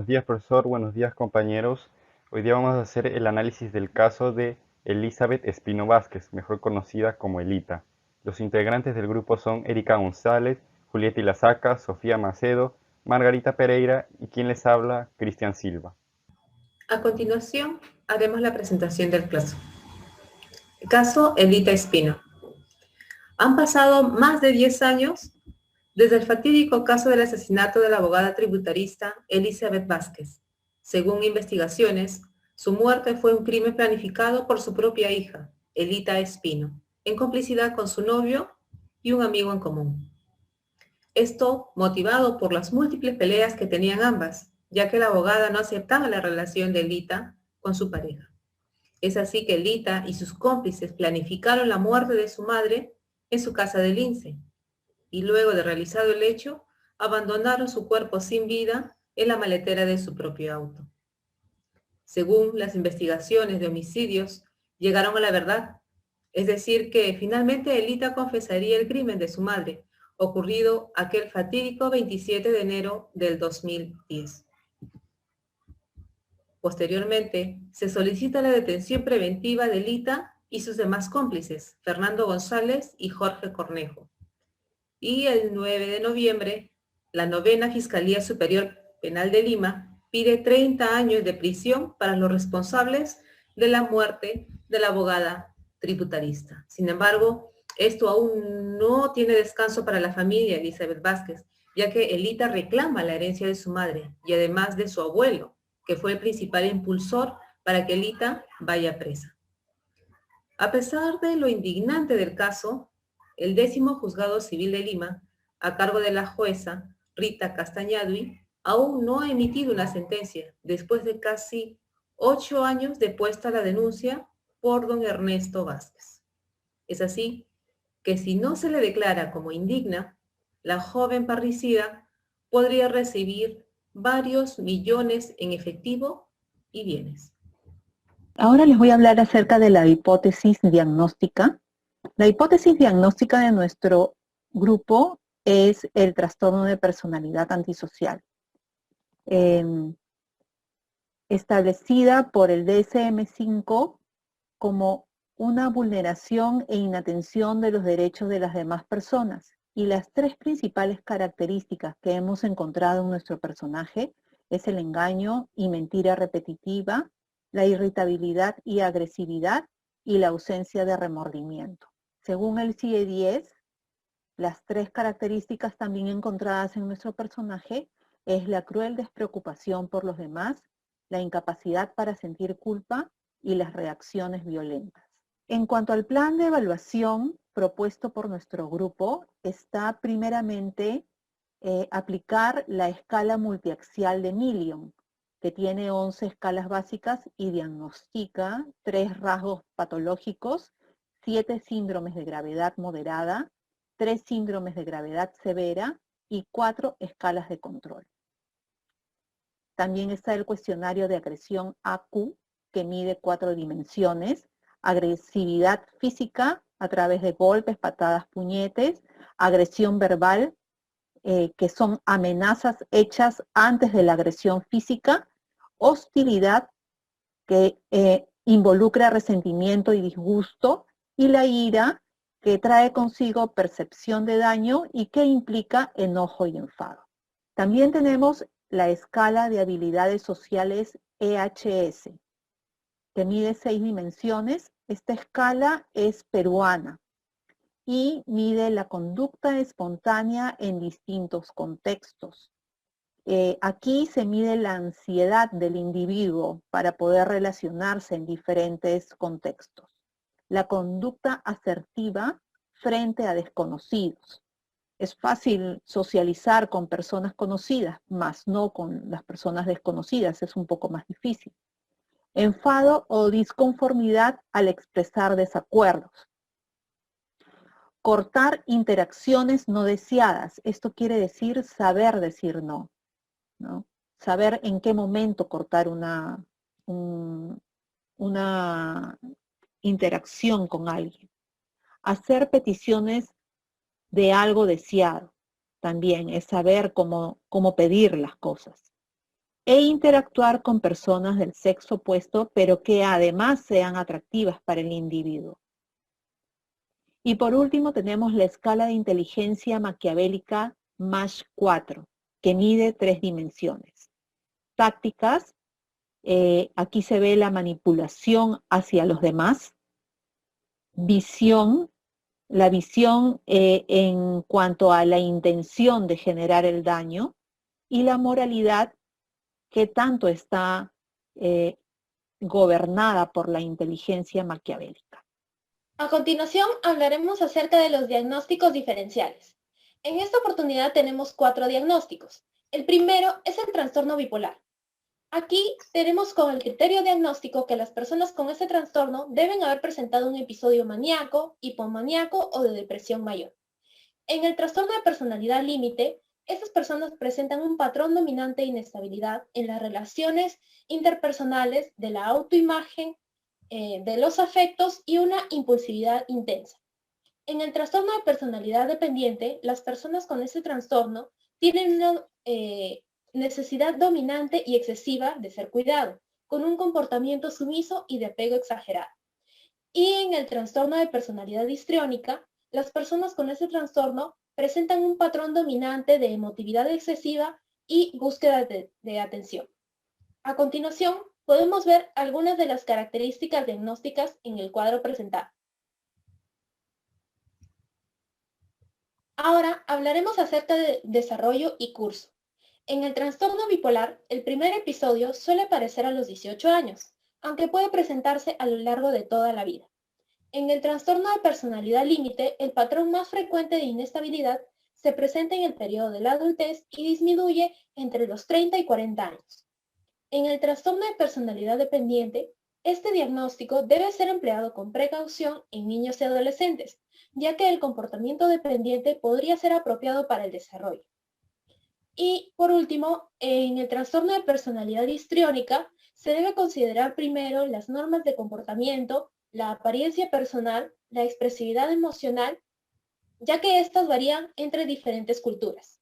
Buenos días, profesor. Buenos días, compañeros. Hoy día vamos a hacer el análisis del caso de Elizabeth Espino Vázquez, mejor conocida como Elita. Los integrantes del grupo son Erika González, Julieta Ilazaca, Sofía Macedo, Margarita Pereira y quien les habla, Cristian Silva. A continuación, haremos la presentación del caso. Caso Elita Espino. Han pasado más de 10 años desde el fatídico caso del asesinato de la abogada tributarista Elizabeth Vázquez. Según investigaciones, su muerte fue un crimen planificado por su propia hija, Elita Espino, en complicidad con su novio y un amigo en común. Esto motivado por las múltiples peleas que tenían ambas, ya que la abogada no aceptaba la relación de Elita con su pareja. Es así que Elita y sus cómplices planificaron la muerte de su madre en su casa de Lince, y luego de realizado el hecho, abandonaron su cuerpo sin vida en la maletera de su propio auto. Según las investigaciones de homicidios, llegaron a la verdad, es decir, que finalmente Elita confesaría el crimen de su madre, ocurrido aquel fatídico 27 de enero del 2010. Posteriormente, se solicita la detención preventiva de Elita y sus demás cómplices, Fernando González y Jorge Cornejo. Y el 9 de noviembre, la novena Fiscalía Superior Penal de Lima pide 30 años de prisión para los responsables de la muerte de la abogada tributarista. Sin embargo, esto aún no tiene descanso para la familia de Elizabeth Vázquez, ya que Elita reclama la herencia de su madre y además de su abuelo, que fue el principal impulsor para que Elita vaya presa. A pesar de lo indignante del caso, el 10º Juzgado Civil de Lima, a cargo de la jueza Rita Castañadui, aún no ha emitido una sentencia después de casi 8 años de puesta la denuncia por don Ernesto Vázquez. Es así que si no se le declara como indigna, la joven parricida podría recibir varios millones en efectivo y bienes. Ahora les voy a hablar acerca de la hipótesis diagnóstica. La hipótesis diagnóstica de nuestro grupo es el trastorno de personalidad antisocial, establecida por el DSM-5 como una vulneración e inatención de los derechos de las demás personas. Y las tres principales características que hemos encontrado en nuestro personaje es el engaño y mentira repetitiva, la irritabilidad y agresividad y la ausencia de remordimiento. Según el CIE-10, las tres características también encontradas en nuestro personaje es la cruel despreocupación por los demás, la incapacidad para sentir culpa y las reacciones violentas. En cuanto al plan de evaluación propuesto por nuestro grupo, está primeramente aplicar la escala multiaxial de Million, que tiene 11 escalas básicas y diagnostica 3 rasgos patológicos, 7 síndromes de gravedad moderada, 3 síndromes de gravedad severa y 4 escalas de control. También está el cuestionario de agresión AQ, que mide 4 dimensiones, agresividad física a través de golpes, patadas, puñetes, agresión verbal, que son amenazas hechas antes de la agresión física, hostilidad, que involucra resentimiento y disgusto, y la ira, que trae consigo percepción de daño y que implica enojo y enfado. También tenemos la escala de habilidades sociales EHS, que mide 6 dimensiones. Esta escala es peruana y mide la conducta espontánea en distintos contextos. Aquí se mide la ansiedad del individuo para poder relacionarse en diferentes contextos. La conducta asertiva frente a desconocidos. Es fácil socializar con personas conocidas, mas no con las personas desconocidas, es un poco más difícil. Enfado o disconformidad al expresar desacuerdos. Cortar interacciones no deseadas. Esto quiere decir saber decir no, ¿no? Saber en qué momento cortar una interacción con alguien. Hacer peticiones de algo deseado. También es saber cómo pedir las cosas. e interactuar con personas del sexo opuesto, pero que además sean atractivas para el individuo. Y por último tenemos la escala de inteligencia maquiavélica MASH 4, que mide 3 dimensiones. Tácticas, aquí se ve la manipulación hacia los demás. Visión, la visión en cuanto a la intención de generar el daño. Y la moralidad, que tanto está gobernada por la inteligencia maquiavélica. A continuación hablaremos acerca de los diagnósticos diferenciales. En esta oportunidad tenemos 4 diagnósticos. El primero es el trastorno bipolar. Aquí tenemos con el criterio diagnóstico que las personas con este trastorno deben haber presentado un episodio maníaco, hipomaníaco o de depresión mayor. En el trastorno de personalidad límite, estas personas presentan un patrón dominante de inestabilidad en las relaciones interpersonales, de la autoimagen, de los afectos y una impulsividad intensa. En el trastorno de personalidad dependiente, las personas con este trastorno tienen una necesidad dominante y excesiva de ser cuidado, con un comportamiento sumiso y de apego exagerado. Y en el trastorno de personalidad histriónica, las personas con este trastorno presentan un patrón dominante de emotividad excesiva y búsqueda de atención. A continuación, podemos ver algunas de las características diagnósticas en el cuadro presentado. Ahora hablaremos acerca de desarrollo y curso. En el trastorno bipolar, el primer episodio suele aparecer a los 18 años, aunque puede presentarse a lo largo de toda la vida. En el trastorno de personalidad límite, el patrón más frecuente de inestabilidad se presenta en el periodo de la adultez y disminuye entre los 30 y 40 años. En el trastorno de personalidad dependiente, este diagnóstico debe ser empleado con precaución en niños y adolescentes, ya que el comportamiento dependiente podría ser apropiado para el desarrollo. Y por último, en el trastorno de personalidad histriónica, se debe considerar primero las normas de comportamiento, la apariencia personal, la expresividad emocional, ya que estas varían entre diferentes culturas.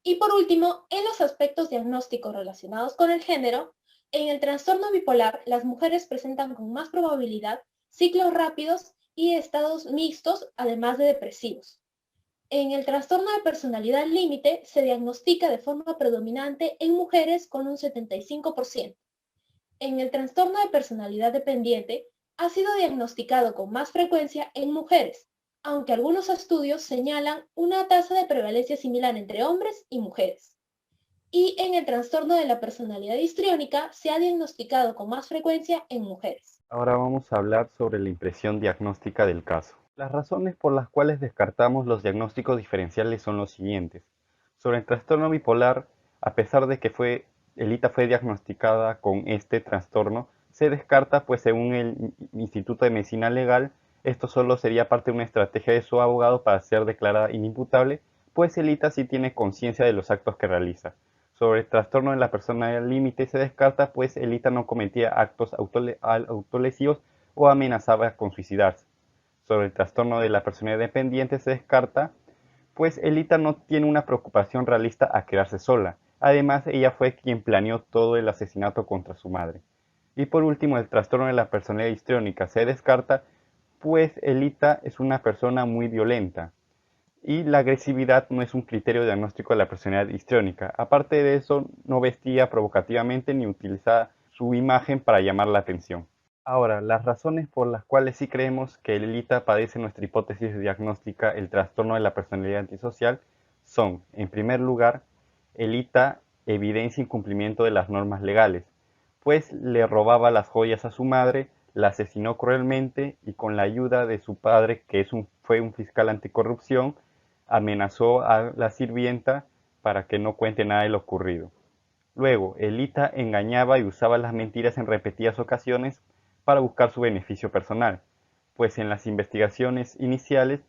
Y por último, en los aspectos diagnósticos relacionados con el género, en el trastorno bipolar, las mujeres presentan con más probabilidad ciclos rápidos y estados mixtos, además de depresivos. En el trastorno de personalidad límite se diagnostica de forma predominante en mujeres con un 75%. En el trastorno de personalidad dependiente ha sido diagnosticado con más frecuencia en mujeres, aunque algunos estudios señalan una tasa de prevalencia similar entre hombres y mujeres. Y en el trastorno de la personalidad histriónica se ha diagnosticado con más frecuencia en mujeres. Ahora vamos a hablar sobre la impresión diagnóstica del caso. Las razones por las cuales descartamos los diagnósticos diferenciales son los siguientes. Sobre el trastorno bipolar, a pesar de que Elita fue diagnosticada con este trastorno, se descarta, pues según el Instituto de Medicina Legal, esto solo sería parte de una estrategia de su abogado para ser declarada inimputable, pues Elita sí tiene conciencia de los actos que realiza. Sobre el trastorno de la personalidad límite se descarta, pues Elita no cometía actos autolesivos o amenazaba con suicidarse. Sobre el trastorno de la personalidad dependiente se descarta, pues Elita no tiene una preocupación realista a quedarse sola. Además, ella fue quien planeó todo el asesinato contra su madre. Y por último, el trastorno de la personalidad histriónica se descarta, pues Elita es una persona muy violenta. Y la agresividad no es un criterio diagnóstico de la personalidad histriónica. Aparte de eso, no vestía provocativamente ni utilizaba su imagen para llamar la atención. Ahora, las razones por las cuales sí creemos que Elita padece nuestra hipótesis diagnóstica el trastorno de la personalidad antisocial son, en primer lugar, Elita evidencia incumplimiento de las normas legales, pues le robaba las joyas a su madre, la asesinó cruelmente y con la ayuda de su padre, que fue un fiscal anticorrupción, amenazó a la sirvienta para que no cuente nada de lo ocurrido. Luego, Elita engañaba y usaba las mentiras en repetidas ocasiones para buscar su beneficio personal, pues en las investigaciones iniciales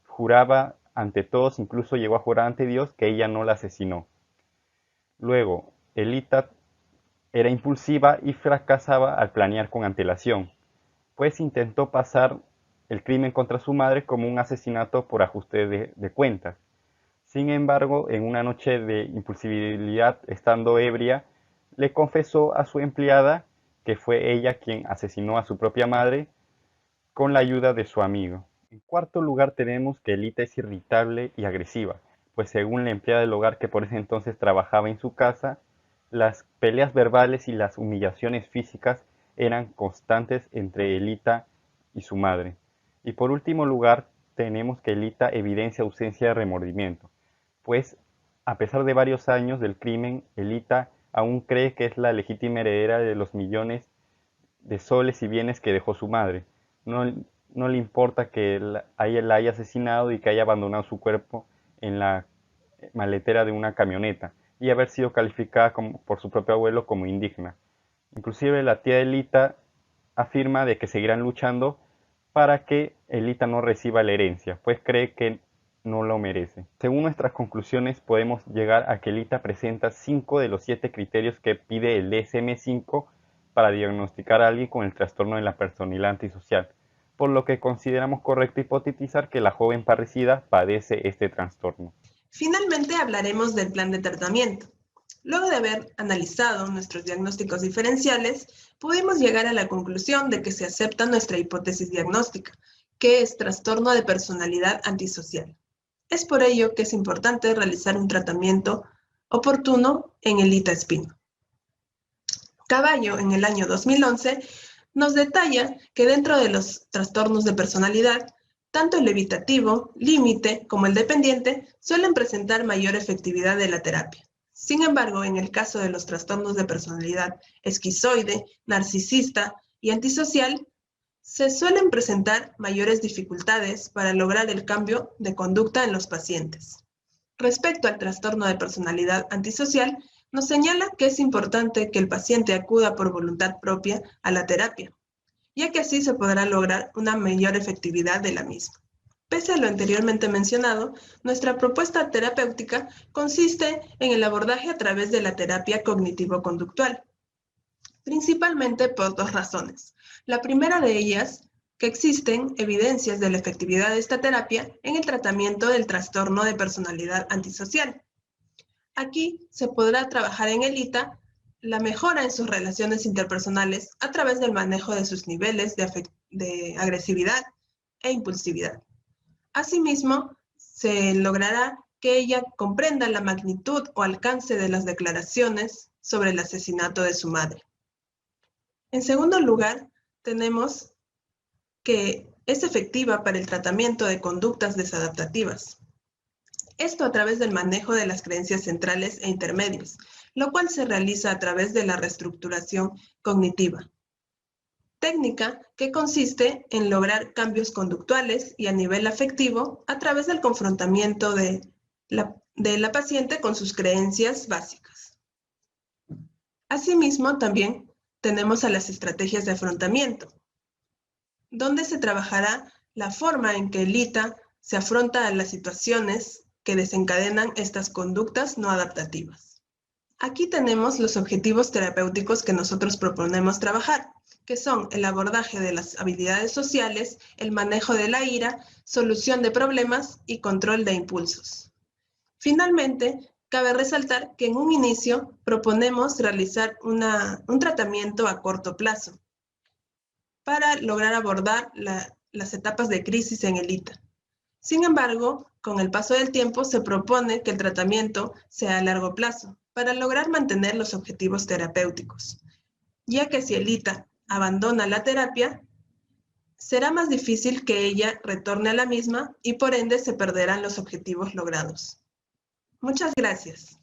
juraba ante todos, incluso llegó a jurar ante Dios que ella no la asesinó. Luego, Elita era impulsiva y fracasaba al planear con antelación, pues intentó pasar el crimen contra su madre como un asesinato por ajuste de cuentas. Sin embargo, en una noche de impulsividad, estando ebria, le confesó a su empleada que fue ella quien asesinó a su propia madre con la ayuda de su amigo. En cuarto lugar tenemos que Elita es irritable y agresiva, pues según la empleada del hogar que por ese entonces trabajaba en su casa, las peleas verbales y las humillaciones físicas eran constantes entre Elita y su madre. Y por último lugar tenemos que Elita evidencia ausencia de remordimiento, pues a pesar de varios años del crimen, Elita aún cree que es la legítima heredera de los millones de soles y bienes que dejó su madre. No, no le importa que ella la haya asesinado y que haya abandonado su cuerpo en la maletera de una camioneta y haber sido calificada por su propio abuelo como indigna. Inclusive la tía Elita afirma de que seguirán luchando para que Elita no reciba la herencia, pues cree que no lo merece. Según nuestras conclusiones podemos llegar a que Elita presenta 5 de los 7 criterios que pide el DSM-5 para diagnosticar a alguien con el trastorno de la personalidad antisocial, por lo que consideramos correcto hipotetizar que la joven parricida padece este trastorno. Finalmente hablaremos del plan de tratamiento. Luego de haber analizado nuestros diagnósticos diferenciales, pudimos llegar a la conclusión de que se acepta nuestra hipótesis diagnóstica, que es trastorno de personalidad antisocial. Es por ello que es importante realizar un tratamiento oportuno en Elita Espino. Caballo, en el año 2011, nos detalla que dentro de los trastornos de personalidad, tanto el evitativo, límite, como el dependiente suelen presentar mayor efectividad de la terapia. Sin embargo, en el caso de los trastornos de personalidad esquizoide, narcisista y antisocial, se suelen presentar mayores dificultades para lograr el cambio de conducta en los pacientes. Respecto al trastorno de personalidad antisocial, nos señala que es importante que el paciente acuda por voluntad propia a la terapia, ya que así se podrá lograr una mayor efectividad de la misma. Pese a lo anteriormente mencionado, nuestra propuesta terapéutica consiste en el abordaje a través de la terapia cognitivo-conductual, principalmente por 2 razones. La primera de ellas, que existen evidencias de la efectividad de esta terapia en el tratamiento del trastorno de personalidad antisocial. Aquí se podrá trabajar en Elita la mejora en sus relaciones interpersonales a través del manejo de sus niveles de agresividad e impulsividad. Asimismo, se logrará que ella comprenda la magnitud o alcance de las declaraciones sobre el asesinato de su madre. En segundo lugar, tenemos que es efectiva para el tratamiento de conductas desadaptativas. Esto a través del manejo de las creencias centrales e intermedios, lo cual se realiza a través de la reestructuración cognitiva. Técnica que consiste en lograr cambios conductuales y a nivel afectivo a través del confrontamiento de la paciente con sus creencias básicas. Asimismo, también tenemos a las estrategias de afrontamiento, donde se trabajará la forma en que Elita se afronta a las situaciones que desencadenan estas conductas no adaptativas. Aquí tenemos los objetivos terapéuticos que nosotros proponemos trabajar, que son el abordaje de las habilidades sociales, el manejo de la ira, solución de problemas y control de impulsos. Finalmente, cabe resaltar que en un inicio proponemos realizar un tratamiento a corto plazo para lograr abordar las etapas de crisis en Elita. Sin embargo, con el paso del tiempo se propone que el tratamiento sea a largo plazo para lograr mantener los objetivos terapéuticos, ya que si Elita abandona la terapia, será más difícil que ella retorne a la misma y por ende se perderán los objetivos logrados. Muchas gracias.